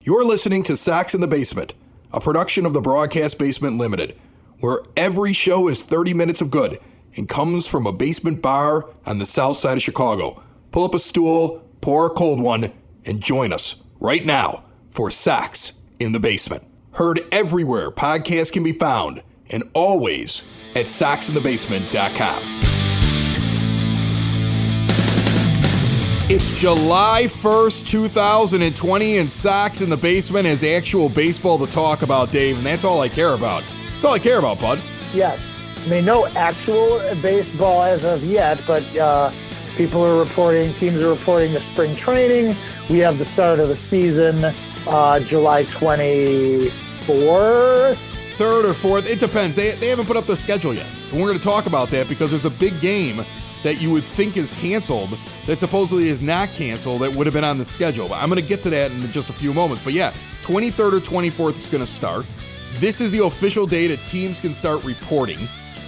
You're listening to Sox in the Basement, a production of the Broadcast Basement Limited, where every show is 30 minutes of good and comes from a basement bar on the south side of Chicago. Pull up a stool, pour a cold one, and join us right now for Sox in the Basement. Heard everywhere podcasts can be found, and always at soxinthebasement.com. It's July 1st, 2020, and Sox in the Basement has actual baseball to talk about, Dave, and that's all I care about. That's all I care about, bud. Yes. I mean, no actual baseball as of yet, but teams are reporting the spring training. We have the start of the season, July 24th. 3rd or 4th, it depends. They haven't put up the schedule yet. And we're going to talk about that because there's a big game that you would think is canceled that supposedly is not canceled that would have been on the schedule. But I'm going to get to that in just a few moments. But yeah, 23rd or 24th is going to start. This is the official day that teams can start reporting.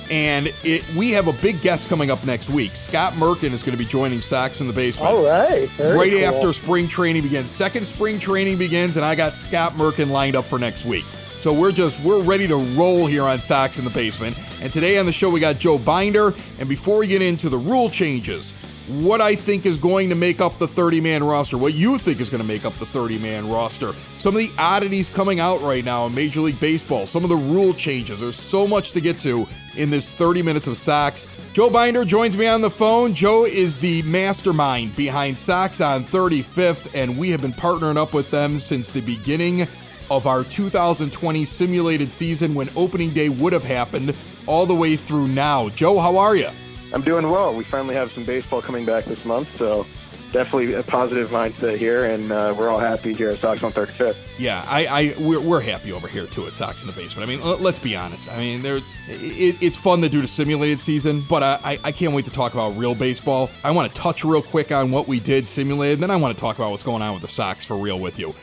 And we have a big guest coming up next week. Scott Merkin is going to be joining Sox in the Basement. All right. Right cool. After spring training begins. Second spring training begins, and I got Scott Merkin lined up for next week. So we're ready to roll here on Sox in the Basement. And today on the show, we got Joe Binder. And before we get into the rule changes, what I think is going to make up the 30-man roster, what you think is going to make up the 30-man roster, some of the oddities coming out right now in Major League Baseball, some of the rule changes. There's so much to get to in this 30 minutes of Sox. Joe Binder joins me on the phone. Joe is the mastermind behind Sox on 35th, and we have been partnering up with them since the beginning of our 2020 simulated season when opening day would have happened all the way through now. Joe, how are you? I'm doing well. We finally have some baseball coming back this month, so definitely a positive mindset here, and we're all happy here at Sox on 35th. Yeah, we're happy over here, too, at Sox in the Basement. I mean, let's be honest. I mean, it's fun to do the simulated season, but I can't wait to talk about real baseball. I want to touch real quick on what we did simulated, and then I want to talk about what's going on with the Sox for real with you.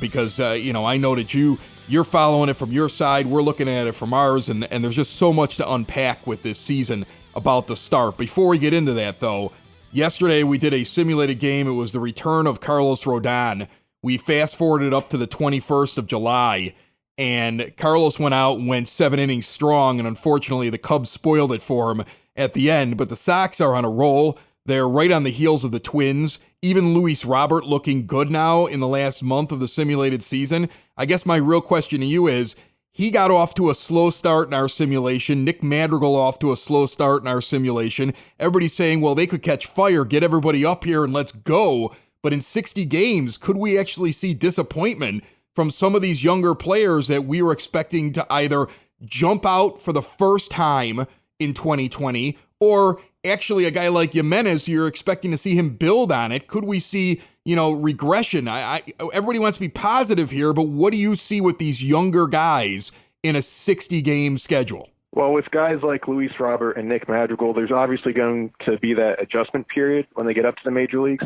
Because, I know that you're following it from your side. We're looking at it from ours, and there's just so much to unpack with this season about the start. Before we get into that, though, yesterday we did a simulated game. It was the return of Carlos Rodon. We fast-forwarded up to the 21st of July, and Carlos went 7 innings strong, and unfortunately the Cubs spoiled it for him at the end. But the Sox are on a roll. They're right on the heels of the Twins. Even Luis Robert looking good now in the last month of the simulated season. I guess my real question to you is, he got off to a slow start in our simulation. Nick Madrigal off to a slow start in our simulation. Everybody's saying, well, they could catch fire, get everybody up here, and let's go. But in 60 games, could we actually see disappointment from some of these younger players that we were expecting to either jump out for the first time in 2020, or actually a guy like Jimenez, you're expecting to see him build on it? Could we see, regression? Everybody wants to be positive here, but what do you see with these younger guys in a 60-game schedule? Well, with guys like Luis Robert and Nick Madrigal, there's obviously going to be that adjustment period when they get up to the major leagues.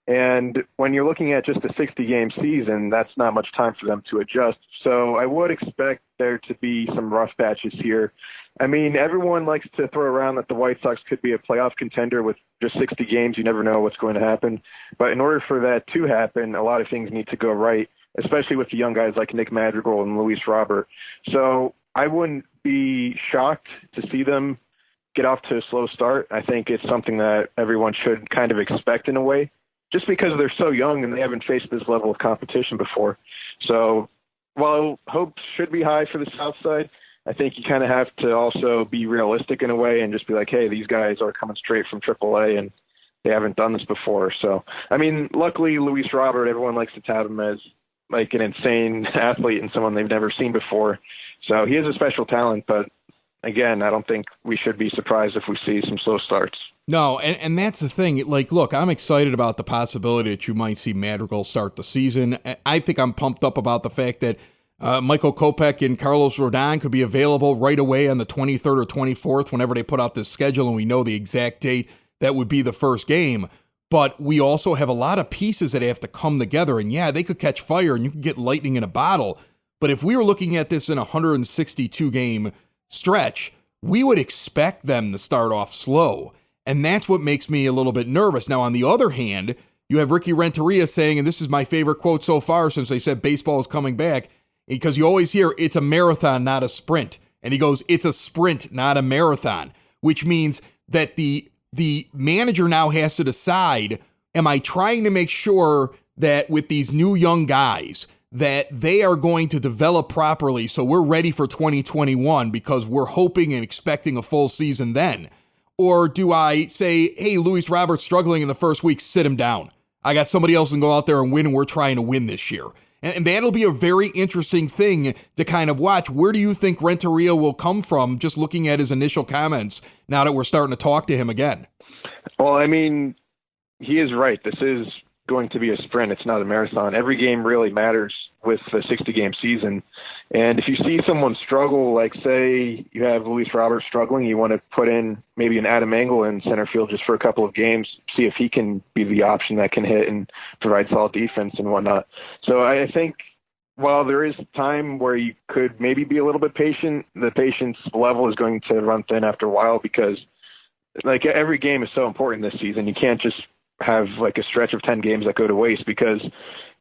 And when you're looking at just a 60-game season, that's not much time for them to adjust. So I would expect there to be some rough patches here. I mean, everyone likes to throw around that the White Sox could be a playoff contender with just 60 games. You never know what's going to happen. But in order for that to happen, a lot of things need to go right, especially with the young guys like Nick Madrigal and Luis Robert. So I wouldn't be shocked to see them get off to a slow start. I think it's something that everyone should kind of expect in a way, just because they're so young and they haven't faced this level of competition before. So while hopes should be high for the South Side, I think you kind of have to also be realistic in a way and just be like, hey, these guys are coming straight from AAA and they haven't done this before. So, I mean, luckily, Luis Robert, everyone likes to tout him as like an insane athlete and someone they've never seen before. So he is a special talent, but again, I don't think we should be surprised if we see some slow starts. No, and that's the thing. Like, look, I'm excited about the possibility that you might see Madrigal start the season. I think I'm pumped up about the fact that Michael Kopech and Carlos Rodon could be available right away on the 23rd or 24th whenever they put out this schedule, and we know the exact date that would be the first game. But we also have a lot of pieces that have to come together, and yeah, they could catch fire and you could get lightning in a bottle. But if we were looking at this in a 162-game stretch, we would expect them to start off slow. And that's what makes me a little bit nervous. Now, on the other hand, You have Ricky Renteria saying, and this is my favorite quote so far since they said baseball is coming back, because you always hear it's a marathon, not a sprint. And he goes, it's a sprint, not a marathon, which means that the manager now has to decide, am I trying to make sure that with these new young guys that they are going to develop properly so we're ready for 2021 because we're hoping and expecting a full season then? Or do I say, hey, Luis Robert's struggling in the first week, sit him down. I got somebody else can go out there and win, and we're trying to win this year. And that'll be a very interesting thing to kind of watch. Where do you think Renteria will come from, just looking at his initial comments now that we're starting to talk to him again? Well, I mean, he is right. This is going to be a sprint. It's not a marathon. Every game really matters with a 60-game season. And if you see someone struggle, like say you have Luis Roberts struggling, you want to put in maybe an Adam Engel in center field just for a couple of games, see if he can be the option that can hit and provide solid defense and whatnot. So I think while there is time where you could maybe be a little bit patient, the patience level is going to run thin after a while because like every game is so important this season. You can't just have like a stretch of 10 games that go to waste, because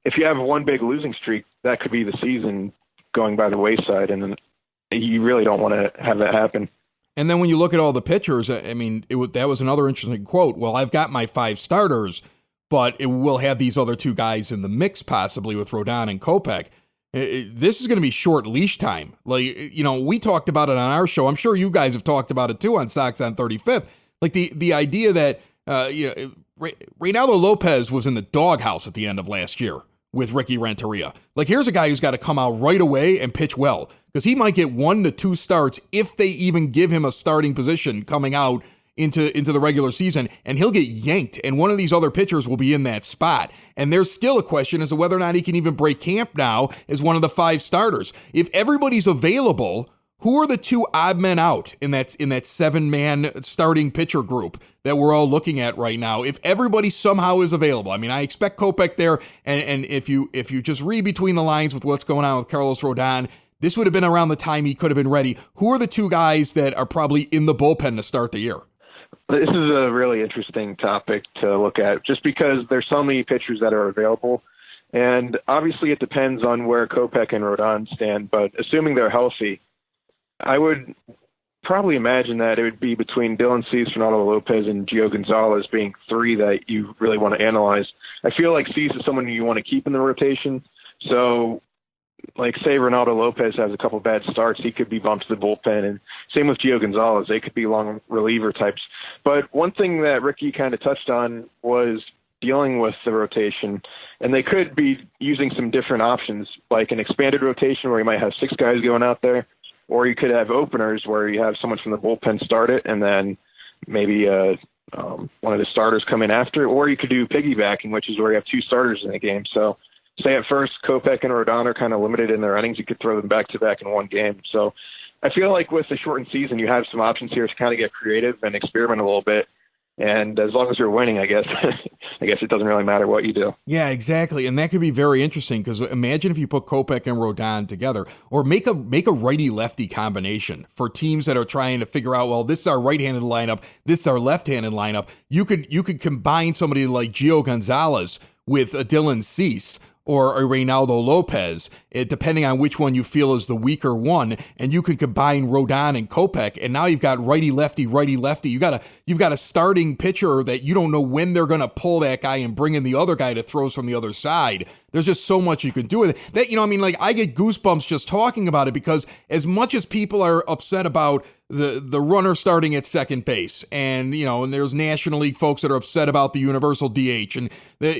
if you have one big losing streak, that could be the season going by the wayside, and you really don't want to have that happen. And then when you look at all the pitchers, I mean, that was another interesting quote. Well, I've got my 5 starters, but it will have these other 2 guys in the mix possibly with Rodon and Kopech. This is going to be short leash time. Like, you know, we talked about it on our show. I'm sure you guys have talked about it too on Sox on 35th. Like the idea that, Reynaldo Lopez was in the doghouse at the end of last year with Ricky Renteria. Like, here's a guy who's got to come out right away and pitch well, because he might get 1 to 2 starts if they even give him a starting position coming out into the regular season, and he'll get yanked, and one of these other pitchers will be in that spot. And there's still a question as to whether or not he can even break camp now as one of the 5 starters. If everybody's available, who are the 2 odd men out in that 7-man starting pitcher group that we're all looking at right now? If everybody somehow is available, I mean, I expect Kopech there, and if you just read between the lines with what's going on with Carlos Rodon, this would have been around the time he could have been ready. Who are the 2 guys that are probably in the bullpen to start the year? This is a really interesting topic to look at, just because there's so many pitchers that are available. And obviously it depends on where Kopech and Rodon stand, but assuming they're healthy, I would probably imagine that it would be between Dylan Cease, Reynaldo Lopez, and Gio Gonzalez being 3 that you really want to analyze. I feel like Cease is someone you want to keep in the rotation. So, like, say Reynaldo Lopez has a couple bad starts, he could be bumped to the bullpen. And same with Gio Gonzalez. They could be long reliever types. But one thing that Ricky kind of touched on was dealing with the rotation. And they could be using some different options, like an expanded rotation where you might have 6 guys going out there. Or you could have openers where you have someone from the bullpen start it, and then maybe one of the starters come in after. Or you could do piggybacking, which is where you have 2 starters in a game. So say at first Kopech and Rodon are kind of limited in their innings, you could throw them back-to-back in one game. So I feel like with the shortened season, you have some options here to kind of get creative and experiment a little bit. And as long as you're winning, I guess it doesn't really matter what you do. Yeah, exactly. And that could be very interesting, because imagine if you put Kopech and Rodon together, or make a righty-lefty combination for teams that are trying to figure out, well, this is our right-handed lineup, this is our left-handed lineup. You could combine somebody like Gio Gonzalez with a Dylan Cease or a Reynaldo Lopez, depending on which one you feel is the weaker one, and you can combine Rodon and Kopech, and now you've got righty-lefty. You've got a starting pitcher that you don't know when they're going to pull that guy and bring in the other guy that throws from the other side. There's just so much you can do with it. That, I get goosebumps just talking about it, because as much as people are upset about the runner starting at second base, and there's National League folks that are upset about the universal DH and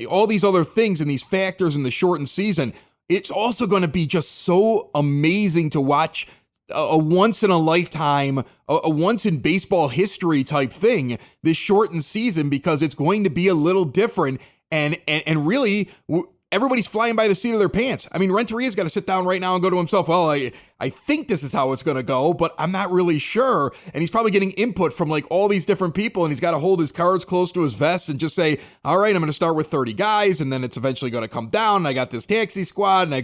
all these other things and these factors in the shortened season, it's also going to be just so amazing to watch a once in a lifetime, a once in baseball history type thing, this shortened season, because it's going to be a little different, and really everybody's flying by the seat of their pants. I mean, Renteria's got to sit down right now and go to himself, well, I think this is how it's going to go, but I'm not really sure. And he's probably getting input from like all these different people, and he's got to hold his cards close to his vest and just say, all right, I'm going to start with 30 guys, and then it's eventually going to come down. And I got this taxi squad, and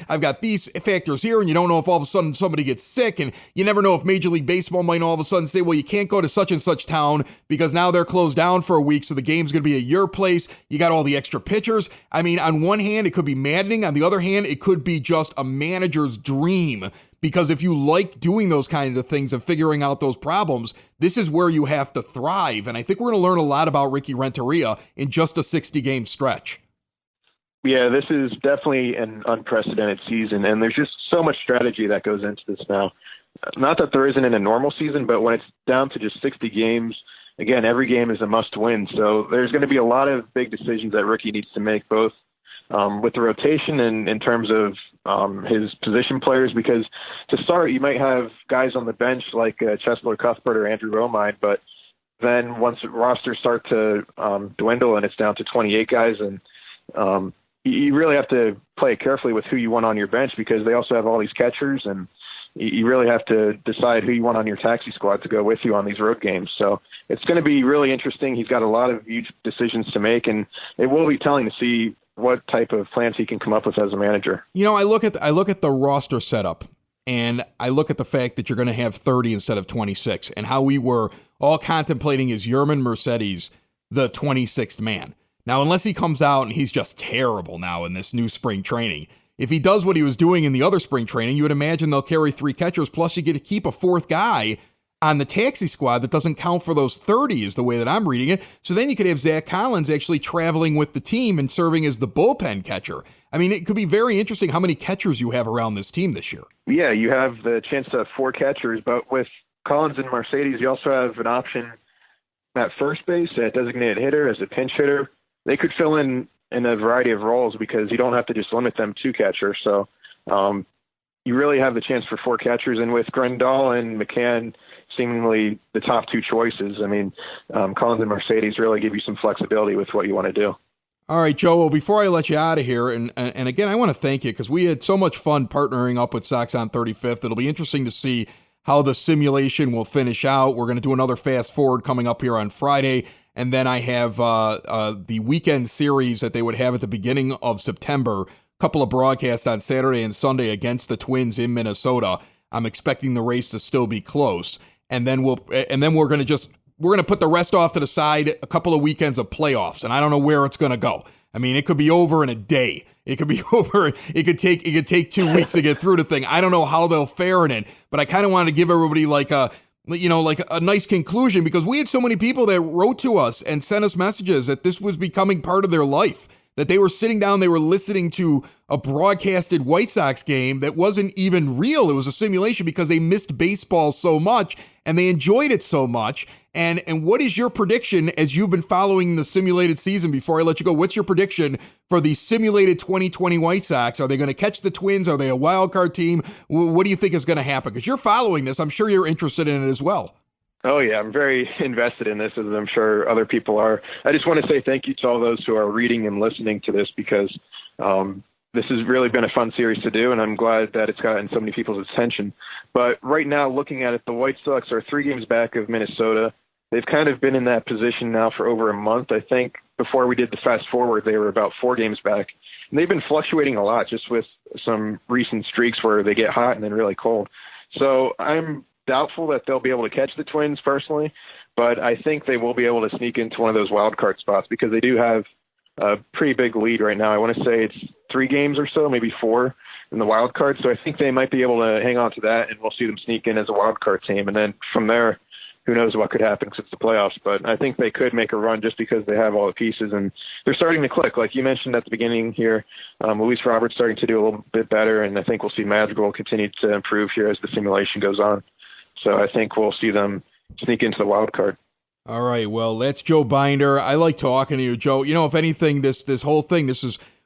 I've got these factors here, and you don't know if all of a sudden somebody gets sick, and you never know if Major League Baseball might all of a sudden say, well, you can't go to such and such town because now they're closed down for a week, so the game's going to be at your place. You got all the extra pitchers. I mean, on one hand, it could be maddening. On the other hand, it could be just a manager's dream, because if you like doing those kinds of things and figuring out those problems, this is where you have to thrive. And I think we're going to learn a lot about Ricky Renteria in just a 60-game stretch. Yeah, this is definitely an unprecedented season, and there's just so much strategy that goes into this now. Not that there isn't in a normal season, but when it's down to just 60 games, again, every game is a must-win. So there's going to be a lot of big decisions that Ricky needs to make, both with the rotation and in terms of his position players, because to start, you might have guys on the bench like Cheslor Cuthbert or Andrew Romine, but then once rosters start to dwindle and it's down to 28 guys, and you really have to play it carefully with who you want on your bench, because they also have all these catchers, and you really have to decide who you want on your taxi squad to go with you on these road games. So it's going to be really interesting. He's got a lot of huge decisions to make, and it will be telling to see what type of plans he can come up with as a manager. You know, I look at the roster setup, and I look at the fact that you're going to have 30 instead of 26, and how we were all contemplating is Yerman Mercedes the 26th man. Now, unless he comes out and he's just terrible now in this new spring training, if he does what he was doing in the other spring training, you would imagine they'll carry 3 catchers, plus you get to keep a 4th guy on the taxi squad that doesn't count for those 30 is the way that I'm reading it. So then you could have Zach Collins actually traveling with the team and serving as the bullpen catcher. I mean, it could be very interesting how many catchers you have around this team this year. Yeah, you have the chance to have 4 catchers, but with Collins and Mercedes, you also have an option at first base, at designated hitter, as a pinch hitter. They could fill in a variety of roles because you don't have to just limit them to catcher. So you really have the chance for 4 catchers. And with Grandal and McCann seemingly the top 2 choices, I mean, Collins and Mercedes really give you some flexibility with what you want to do. All right, Joe, well, before I let you out of here, and again, I want to thank you because we had so much fun partnering up with Sox on 35th. It'll be interesting to see how the simulation will finish out. We're going to do another fast forward coming up here on Friday. And then I have the weekend series that they would have at the beginning of September, a couple of broadcasts on Saturday and Sunday against the Twins in Minnesota. I'm expecting the race to still be close. And then we're going to put the rest off to the side, a couple of weekends of playoffs, and I don't know where it's going to go. I mean, it could be over in a day. It could be over. It could take 2 weeks to get through the thing. I don't know how they'll fare in it, but I kind of want to give everybody like a nice conclusion, because we had so many people that wrote to us and sent us messages that this was becoming part of their life, that they were sitting down, they were listening to a broadcasted White Sox game that wasn't even real. It was a simulation because they missed baseball so much and they enjoyed it so much. And what is your prediction as you've been following the simulated season? Before I let you go, what's your prediction for the simulated 2020 White Sox? Are they going to catch the Twins? Are they a wild card team? What do you think is going to happen? Because you're following this. I'm sure you're interested in it as well. Oh, yeah, I'm very invested in this, as I'm sure other people are. I just want to say thank you to all those who are reading and listening to this, because this has really been a fun series to do, and I'm glad that it's gotten so many people's attention. But right now, looking at it, the White Sox are 3 games back of Minnesota. They've kind of been in that position now for over a month. I think before we did the fast forward, they were about 4 games back. And they've been fluctuating a lot, just with some recent streaks where they get hot and then really cold. So I'm doubtful that they'll be able to catch the Twins personally, but I think they will be able to sneak into one of those wild card spots, because they do have a pretty big lead right now. I want to say it's 3 games or so, maybe 4 in the wild card. So I think they might be able to hang on to that, and we'll see them sneak in as a wild card team. And then from there, who knows what could happen, because it's the playoffs. But I think they could make a run just because they have all the pieces, and they're starting to click. Like you mentioned at the beginning here, Luis Robert's starting to do a little bit better, and I think we'll see Madrigal continue to improve here as the simulation goes on. So I think we'll see them sneak into the wild card. All right, well, that's Joe Binder. I like talking to you, Joe. You know, if anything, this whole thing,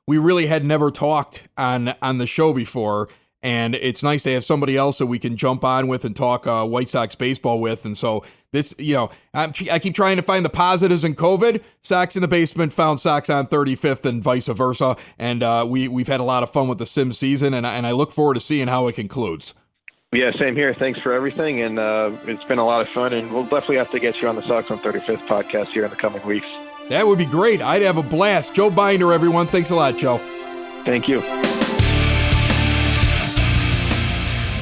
we really had never talked on the show before, and it's nice to have somebody else that we can jump on with and talk White Sox baseball with. And so this, I keep trying to find the positives in COVID. Sox in the Basement found Sox on 35th and vice versa. And we've had a lot of fun with the sim season, and I look forward to seeing how it concludes. Yeah, same here. Thanks for everything, and it's been a lot of fun, and we'll definitely have to get you on the Sox on 35th podcast here in the coming weeks. That would be great. I'd have a blast. Joe Binder, everyone. Thanks a lot, Joe. Thank you.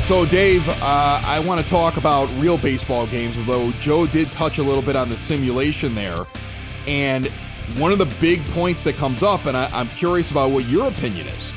So, Dave, I want to talk about real baseball games, although Joe did touch a little bit on the simulation there. And one of the big points that comes up, and I'm curious about what your opinion is,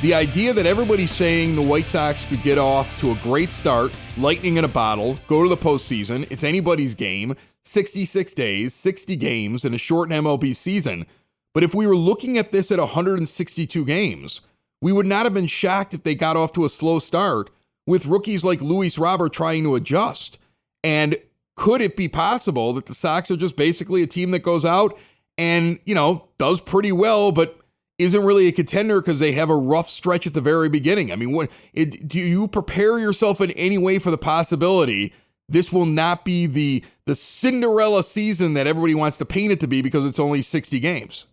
the idea that everybody's saying the White Sox could get off to a great start, lightning in a bottle, go to the postseason, it's anybody's game, 66 days, 60 games in a shortened MLB season. But if we were looking at this at 162 games, we would not have been shocked if they got off to a slow start with rookies like Luis Robert trying to adjust. And could it be possible that the Sox are just basically a team that goes out and, does pretty well, but isn't really a contender because they have a rough stretch at the very beginning? I mean, do you prepare yourself in any way for the possibility this will not be the Cinderella season that everybody wants to paint it to be because it's only 60 games?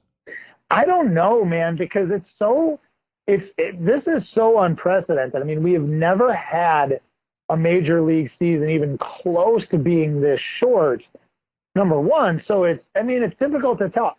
I don't know, man, because this is so unprecedented. I mean, we have never had a major league season even close to being this short, number one. So it's difficult to tell.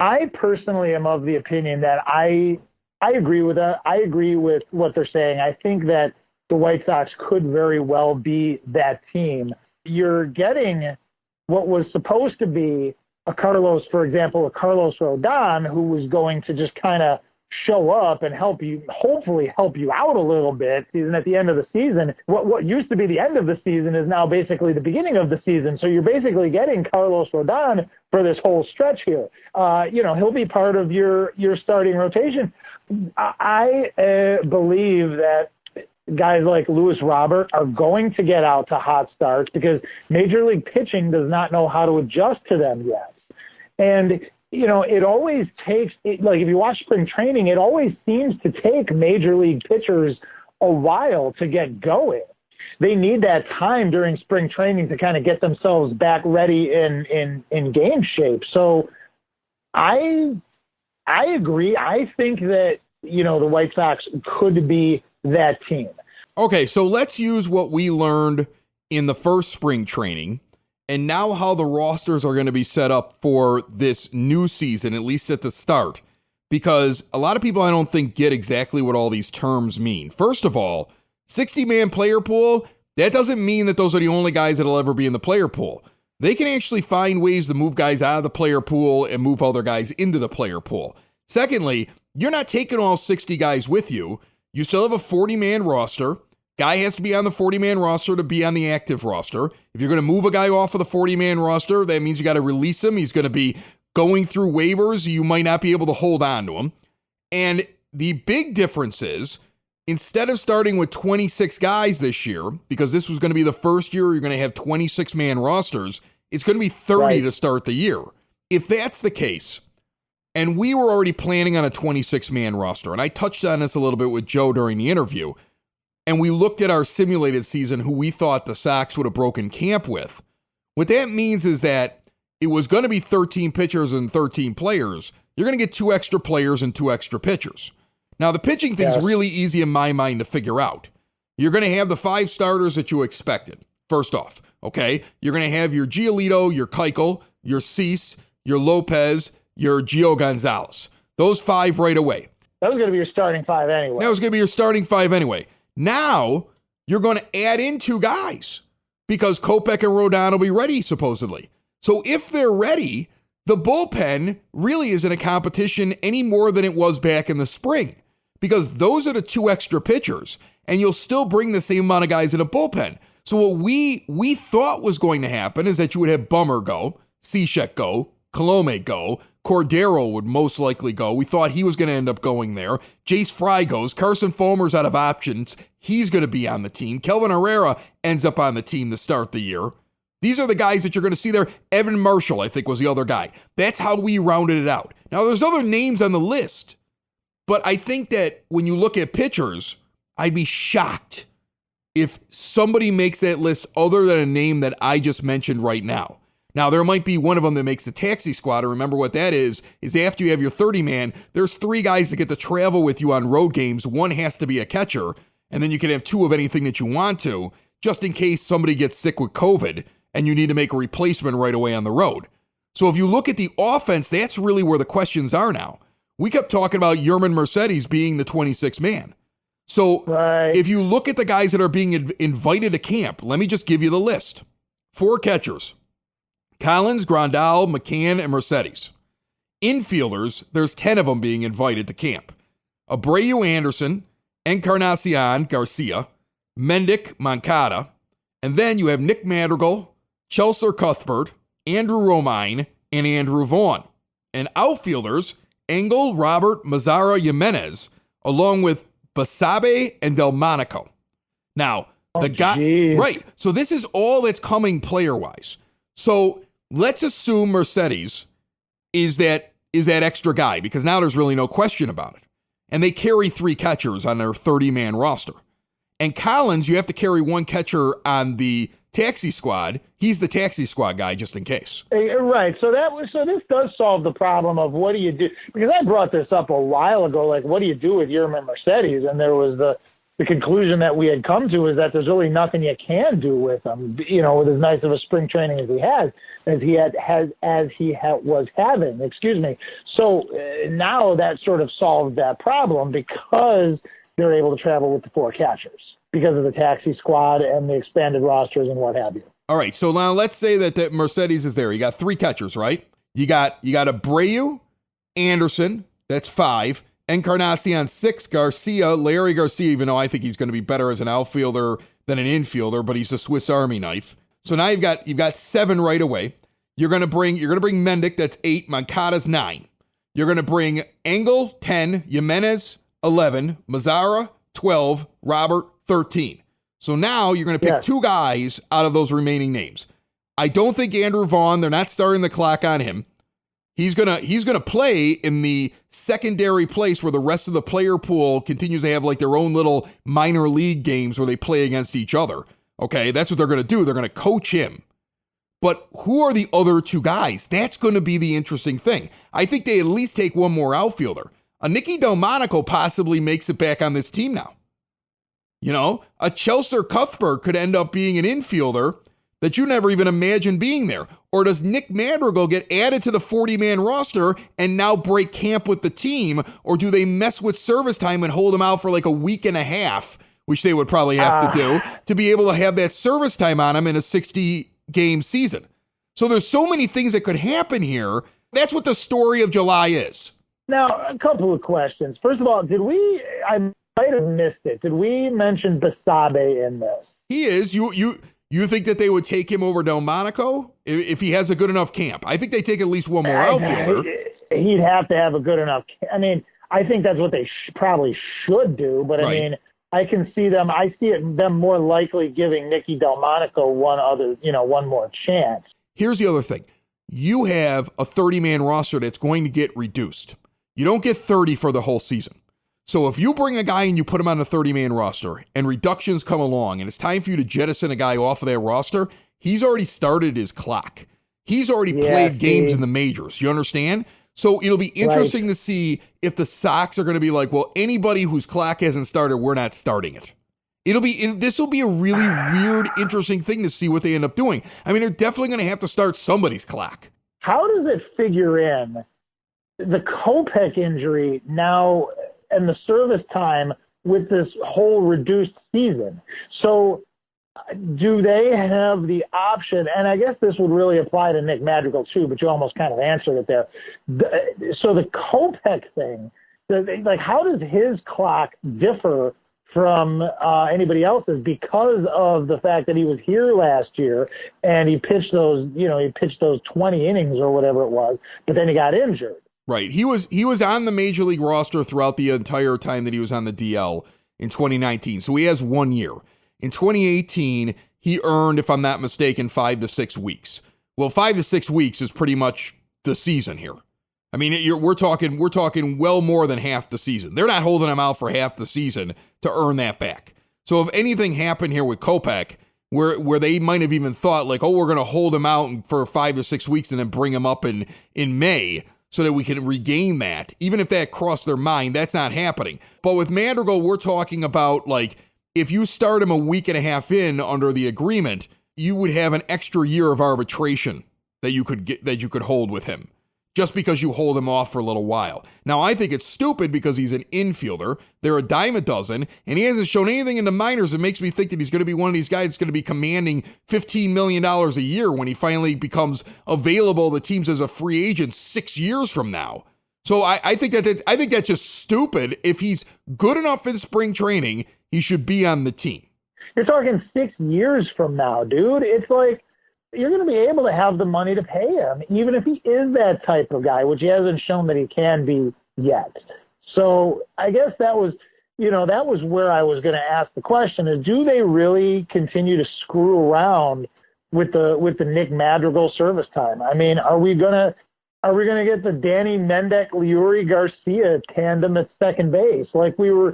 I personally am of the opinion that I agree with that. I agree with what they're saying. I think that the White Sox could very well be that team. You're getting what was supposed to be Carlos Rodon, who was going to just kind of show up and hopefully help you out a little bit. Even at the end of the season, what used to be the end of the season is now basically the beginning of the season. So you're basically getting Carlos Rodon for this whole stretch here. He'll be part of your starting rotation. I believe that guys like Luis Robert are going to get out to hot starts because Major League pitching does not know how to adjust to them yet. And it always takes, if you watch spring training, it always seems to take Major League pitchers a while to get going. They need that time during spring training to kind of get themselves back ready in game shape. So I agree. I think that, the White Sox could be that team. Okay, so let's use what we learned in the first spring training and now how the rosters are going to be set up for this new season, at least at the start, because a lot of people I don't think get exactly what all these terms mean. First of all, 60-man player pool, that doesn't mean that those are the only guys that'll ever be in the player pool. They can actually find ways to move guys out of the player pool and move other guys into the player pool. Secondly, you're not taking all 60 guys with you. You still have a 40-man roster. Guy has to be on the 40-man roster to be on the active roster. If you're going to move a guy off of the 40-man roster, that means you got to release him. He's going to be going through waivers. You might not be able to hold on to him. And the big difference is, instead of starting with 26 guys this year, because this was going to be the first year you're going to have 26-man rosters, it's going to be 30 to start the year. If that's the case, and we were already planning on a 26-man roster, and I touched on this a little bit with Joe during the interview, and we looked at our simulated season, who we thought the Sox would have broken camp with. What that means is that it was going to be 13 pitchers and 13 players. You're going to get 2 extra players and 2 extra pitchers. Now, the pitching thing's really easy in my mind to figure out. You're going to have the 5 starters that you expected, first off, okay? You're going to have your Giolito, your Keuchel, your Cease, your Lopez, your Gio Gonzalez. Those 5 right away. That was going to be your starting 5 anyway. Now, you're going to add in 2 guys because Kopech and Rodon will be ready, supposedly. So if they're ready, the bullpen really isn't a competition any more than it was back in the spring because those are the 2 extra pitchers, and you'll still bring the same amount of guys in a bullpen. So what we thought was going to happen is that you would have Bummer go, Cishek go, Colome go, Cordero would most likely go. We thought he was going to end up going there. Jace Fry goes. Carson Fulmer's out of options. He's going to be on the team. Kelvin Herrera ends up on the team to start the year. These are the guys that you're going to see there. Evan Marshall, I think, was the other guy. That's how we rounded it out. Now, there's other names on the list, but I think that when you look at pitchers, I'd be shocked if somebody makes that list other than a name that I just mentioned right now. Now, there might be one of them that makes the taxi squad, and remember what that is after you have your 30-man, there's 3 guys that get to travel with you on road games. One has to be a catcher, And then you can have 2 of anything that you want to, just in case somebody gets sick with COVID and you need to make a replacement right away on the road. So if you look at the offense, that's really where the questions are now. We kept talking about Yerman Mercedes being the 26th man. So if you look at the guys that are being invited to camp, let me just give you the list. 4 catchers: Collins, Grandal, McCann, and Mercedes. Infielders, there's 10 of them being invited to camp: Abreu, Anderson, Encarnacion, Garcia, Mendick, Moncada, and then you have Nick Madrigal, Chelsea Cuthbert, Andrew Romine, and Andrew Vaughn. And outfielders, Engel, Robert, Mazzara, Jimenez, along with Basabe and Delmonico. Now, right, so this is all that's coming player-wise. So let's assume Mercedes is that extra guy, because now there's really no question about it. And they carry 3 catchers on their 30-man roster. And Collins, you have to carry 1 catcher on the taxi squad. He's the taxi squad guy just in case. Right. So this does solve the problem of what do you do? Because I brought this up a while ago, like what do you do with Yerman Mercedes? And there was the conclusion that we had come to is that there's really nothing you can do with him, with as nice of a spring training as he was having, So now that sort of solved that problem because they're able to travel with the 4 catchers because of the taxi squad and the expanded rosters and what have you. All right. So now let's say that Mercedes is there. You got 3 catchers, right? You got Abreu, Anderson, that's 5, Encarnacion 6, Larry Garcia, even though I think he's going to be better as an outfielder than an infielder, but he's a Swiss Army knife. So now you've got 7 right away. You're going to bring Mendick, that's 8, Moncada's 9. You're going to bring Engel 10, Jimenez 11, Mazzara 12, Robert 13. So now you're going to pick 2 guys out of those remaining names. I don't think Andrew Vaughn, they're not starting the clock on him. He's gonna play in the secondary place where the rest of the player pool continues to have like their own little minor league games where they play against each other. Okay, that's what they're gonna do. They're gonna coach him. But who are the other 2 guys? That's going to be the interesting thing. I think they at least take 1 more outfielder. A Nicky Delmonico possibly makes it back on this team now. A Chelsea Cuthbert could end up being an infielder that you never even imagined being there. Or does Nick Madrigal get added to the 40-man roster and now break camp with the team? Or do they mess with service time and hold him out for like a week and a half, which they would probably have to do, to be able to have that service time on him in a 60-game season? So there's so many things that could happen here. That's what the story of July is. Now, a couple of questions. First of all, I might have missed it. Did we mention Basabe in this? He is. You think that they would take him over Delmonico if he has a good enough camp? I think they take at least 1 more outfielder. He'd have to have a good enough. I mean, I think that's what they probably should do. But I mean, I can see them. I see them more likely giving Nicky Delmonico one more chance. Here's the other thing: you have a 30-man roster that's going to get reduced. You don't get 30 for the whole season. So if you bring a guy and you put him on a 30-man roster and reductions come along and it's time for you to jettison a guy off of that roster, he's already started his clock. He's already played games in the majors. You understand? So it'll be interesting to see if the Sox are going to be like, well, anybody whose clock hasn't started, we're not starting it. This will be a really weird, interesting thing to see what they end up doing. I mean, they're definitely going to have to start somebody's clock. How does it figure in the Kopech injury now and the service time with this whole reduced season? So do they have the option, and I guess this would really apply to Nick Madrigal too, but you almost kind of answered it there. So the Kopech thing, how does his clock differ from anybody else's because of the fact that he was here last year and he pitched those 20 innings or whatever it was, but then he got injured? Right. He was on the major league roster throughout the entire time that he was on the DL in 2019. So he has 1 year. In 2018, he earned, if I'm not mistaken, 5 to 6 weeks. Well, 5 to 6 weeks is pretty much the season here. I mean, we're talking well more than half the season. They're not holding him out for half the season to earn that back. So if anything happened here with Kopech, where they might have even thought like, oh, we're going to hold him out for 5 to 6 weeks and then bring him up in May so that we can regain that. Even if that crossed their mind, that's not happening. But with Madrigal, we're talking about like if you start him a week and a half in under the agreement, you would have an extra year of arbitration that you could hold with him, just because you hold him off for a little while. Now, I think it's stupid because he's an infielder. They're a dime a dozen, and he hasn't shown anything in the minors that makes me think that he's going to be one of these guys that's going to be commanding $15 million a year when he finally becomes available to teams as a free agent 6 years from now. So I think that's just stupid. If he's good enough in spring training, he should be on the team. You're talking 6 years from now, dude. It's like, you're going to be able to have the money to pay him, even if he is that type of guy, which he hasn't shown that he can be yet. So I guess that was where I was going to ask the question is, do they really continue to screw around with the Nick Madrigal service time? I mean, are we going to get the Danny Mendick, Leury Garcia tandem at second base like we were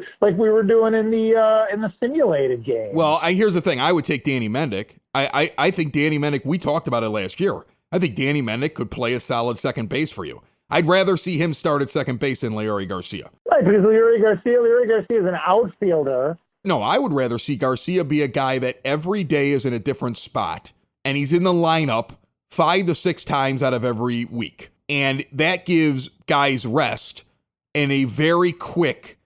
doing in the simulated game? Well, here's the thing. I would take Danny Mendick. I think Danny Mendick, we talked about it last year. I think Danny Mendick could play a solid second base for you. I'd rather see him start at second base than Leury Garcia. Right, because Leury Garcia is an outfielder. No, I would rather see Garcia be a guy that every day is in a different spot, and he's in the lineup 5 to 6 times out of every week. And that gives guys rest and a very quick,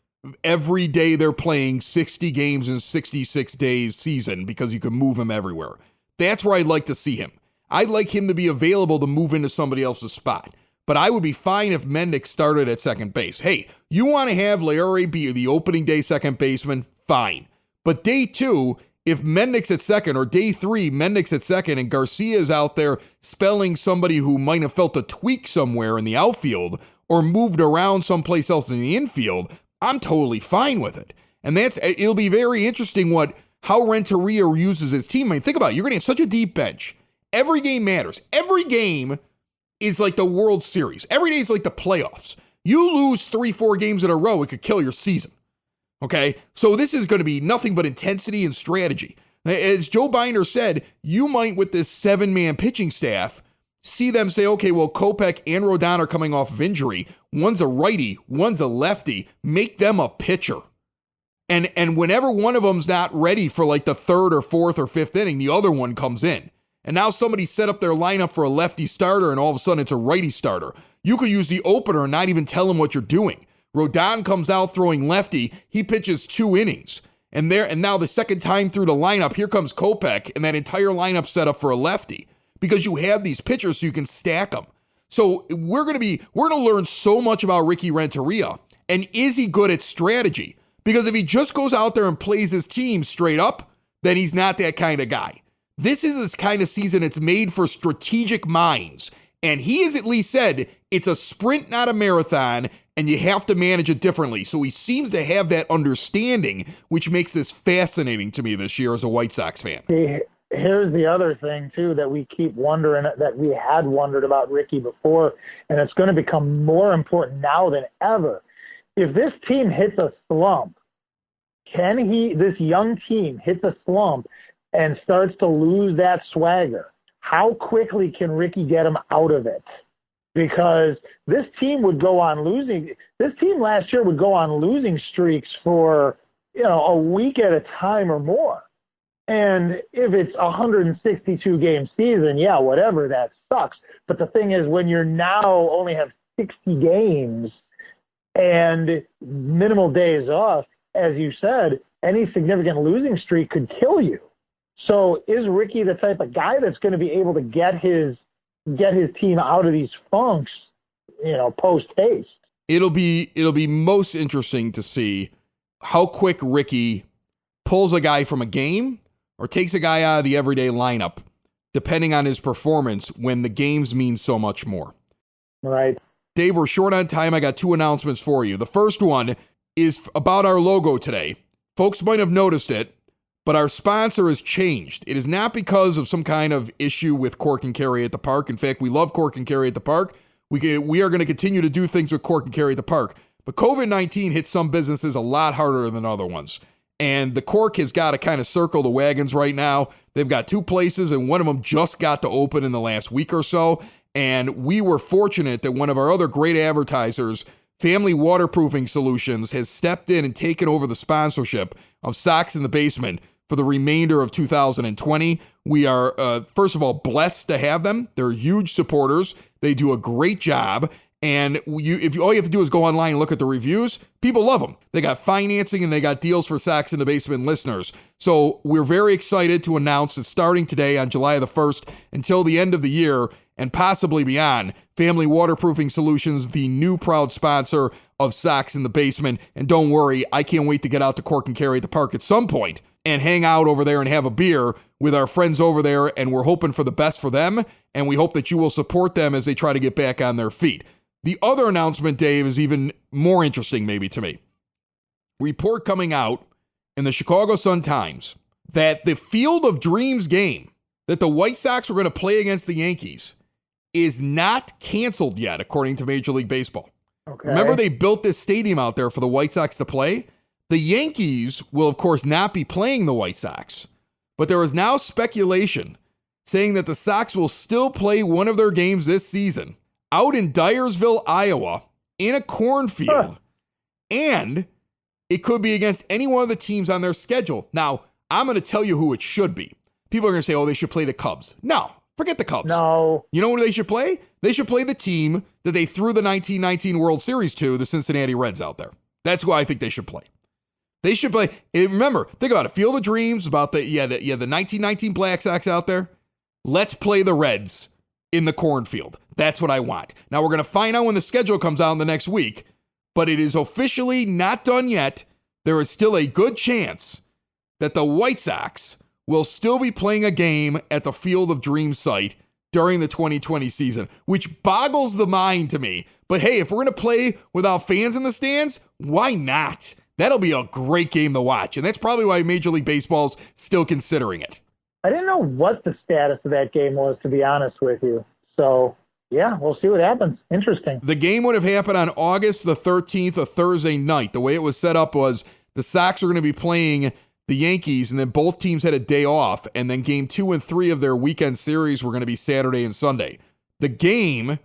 every day they're playing 60 games in 66 days season because you can move him everywhere. That's where I'd like to see him. I'd like him to be available to move into somebody else's spot. But I would be fine if Mendick started at second base. Hey, you want to have Leury be the opening day second baseman? Fine. But day 2, if Mendick's at second, or day 3, Mendick's at second, and Garcia is out there spelling somebody who might have felt a tweak somewhere in the outfield or moved around someplace else in the infield, I'm totally fine with it. And it'll be very interesting how Renteria uses his team. I mean, think about it. You're going to have such a deep bench. Every game matters. Every game is like the World Series. Every day is like the playoffs. You lose 3-4 games in a row, it could kill your season. Okay? So this is going to be nothing but intensity and strategy. As Joe Binder said, you might, with this 7-man pitching staff, see them say, okay, well, Kopech and Rodon are coming off of injury. One's a righty, one's a lefty. Make them a pitcher. And whenever one of them's not ready for like the 3rd or 4th or 5th inning, the other one comes in. And now somebody set up their lineup for a lefty starter, and all of a sudden it's a righty starter. You could use the opener and not even tell him what you're doing. Rodon comes out throwing lefty. He pitches 2 innings. And now the second time through the lineup, here comes Kopech, and that entire lineup set up for a lefty. Because you have these pitchers so you can stack them. So we're going to learn so much about Ricky Renteria. And is he good at strategy? Because if he just goes out there and plays his team straight up, then he's not that kind of guy. This is this kind of season it's made for strategic minds. And he has at least said it's a sprint, not a marathon, and you have to manage it differently. So he seems to have that understanding, which makes this fascinating to me this year as a White Sox fan. Here's the other thing, too, that we keep wondering, that we had wondered about Ricky before, and it's going to become more important now than ever. If this team hits a slump, this young team hits a slump and starts to lose that swagger, how quickly can Ricky get him out of it? Because this team last year would go on losing streaks for, a week at a time or more. And if it's a 162 game season, yeah, whatever, that sucks. But the thing is, when you're now only have 60 games and minimal days off, as you said, any significant losing streak could kill you. So is Ricky the type of guy that's going to be able to get his team out of these funks, post haste? It'll be most interesting to see how quick Ricky pulls a guy from a game or takes a guy out of the everyday lineup, depending on his performance when the games mean so much more. Right. Dave, we're short on time. I got 2 announcements for you. The first one is about our logo today. Folks might have noticed it, but our sponsor has changed. It is not because of some kind of issue with Cork and Carry at the Park. In fact, we love Cork and Carry at the Park. We are going to continue to do things with Cork and Carry at the Park. But COVID-19 hit some businesses a lot harder than other ones. And the Cork has got to kind of circle the wagons right now. They've got 2 places, and one of them just got to open in the last week or so. And we were fortunate that one of our other great advertisers Family Waterproofing Solutions has stepped in and taken over the sponsorship of Sox in the Basement for the remainder of 2020. We are, first of all, blessed to have them. They're huge supporters. They do a great job. And all you have to do is go online and look at the reviews. People love them. They got financing and they got deals for Sox in the Basement listeners. So we're very excited to announce that starting today on July the 1st until the end of the year and possibly beyond, Family Waterproofing Solutions, the new proud sponsor of Sox in the Basement. And don't worry, I can't wait to get out to Cork and Carry at the park at some point and hang out over there and have a beer with our friends over there. And we're hoping for the best for them. And we hope that you will support them as they try to get back on their feet. The other announcement, Dave, is even more interesting maybe to me. Report coming out in the Chicago Sun-Times that the Field of Dreams game that the White Sox were going to play against the Yankees is not canceled yet, according to Major League Baseball. Okay. Remember, they built this stadium out there for the White Sox to play? The Yankees will, of course, not be playing the White Sox, but there is now speculation saying that the Sox will still play one of their games this season out in Dyersville, Iowa, in a cornfield, and it could be against any one of the teams on their schedule. Now, I'm going to tell you who it should be. People are going to say, oh, they should play the Cubs. No, forget the Cubs. No. You know what they should play? They should play the team that they threw the 1919 World Series to, the Cincinnati Reds out there. That's who I think they should play. They should play. Remember, think about it. Field of Dreams, about the 1919 Black Sox out there. Let's play the Reds in the cornfield. That's what I want. Now, we're going to find out when the schedule comes out in the next week, but it is officially not done yet. There is still a good chance that the White Sox will still be playing a game at the Field of Dreams site during the 2020 season, which boggles the mind to me. But hey, if we're going to play without fans in the stands, why not? That'll be a great game to watch, and that's probably why Major League Baseball's still considering it. I didn't know what the status of that game was, to be honest with you. So, yeah, we'll see what happens. Interesting. The game would have happened on August the 13th, a Thursday night. The way it was set up was the Sox were going to be playing the Yankees, and then both teams had a day off, and then game 2 and 3 of their weekend series were going to be Saturday and Sunday. The game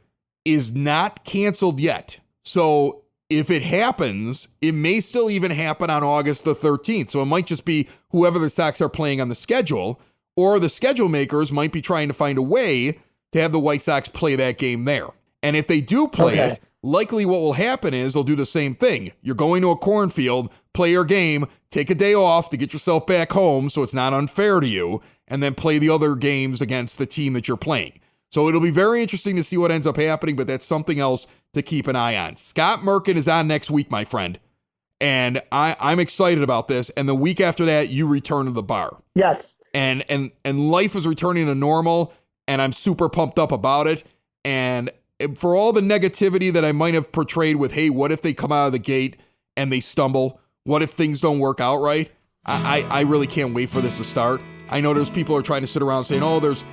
is not canceled yet. So if it happens, it may still even happen on August the 13th. So it might just be whoever the Sox are playing on the schedule, or the schedule makers might be trying to find a way to have the White Sox play that game there. And if they do play it, likely what will happen is they'll do the same thing. You're going to a cornfield, play your game, take a day off to get yourself back home so it's not unfair to you, and then play the other games against the team that you're playing. So it'll be very interesting to see what ends up happening, but that's something else to keep an eye on. Scott Merkin is on next week, my friend, and I'm excited about this. And the week after that, you return to the bar. Yes. And life is returning to normal, and I'm super pumped up about it. And for all the negativity that I might have portrayed with, hey, what if they come out of the gate and they stumble? What if things don't work out right? I really can't wait for this to start. I know there's people who are trying to sit around saying, oh, there's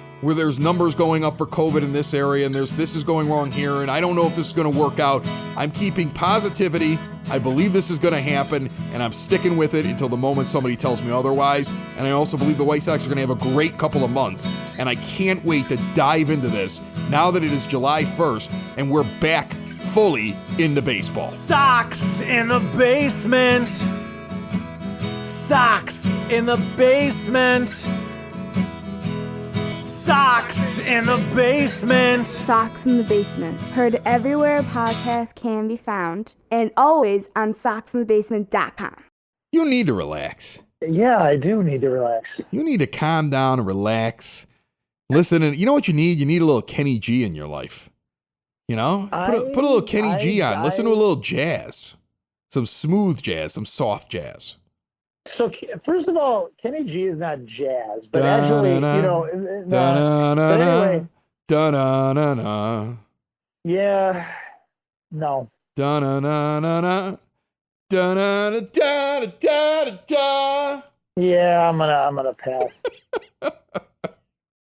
numbers going up for COVID in this area, and this is going wrong here, and I don't know if this is going to work out. I'm keeping positivity. I believe this is going to happen, and I'm sticking with it until the moment somebody tells me otherwise. And I also believe the White Sox are going to have a great couple of months, and I can't wait to dive into this now that it is July 1st, and we're back fully into baseball. Sox in the basement. Sox in the basement. Sox in the basement. Sox in the Basement. Heard everywhere a podcast can be found, and always on soxinthebasement.com. You need to relax. Yeah, I do need to relax. You need to calm down and relax. Listen, and you know what you need? You need a little Kenny G in your life. You know? Put a little Kenny G on. Listen to a little jazz. Some smooth jazz, some soft jazz. So, first of all, Kenny G is not jazz, but actually, but anyway. Yeah, no. Yeah, I'm gonna pass.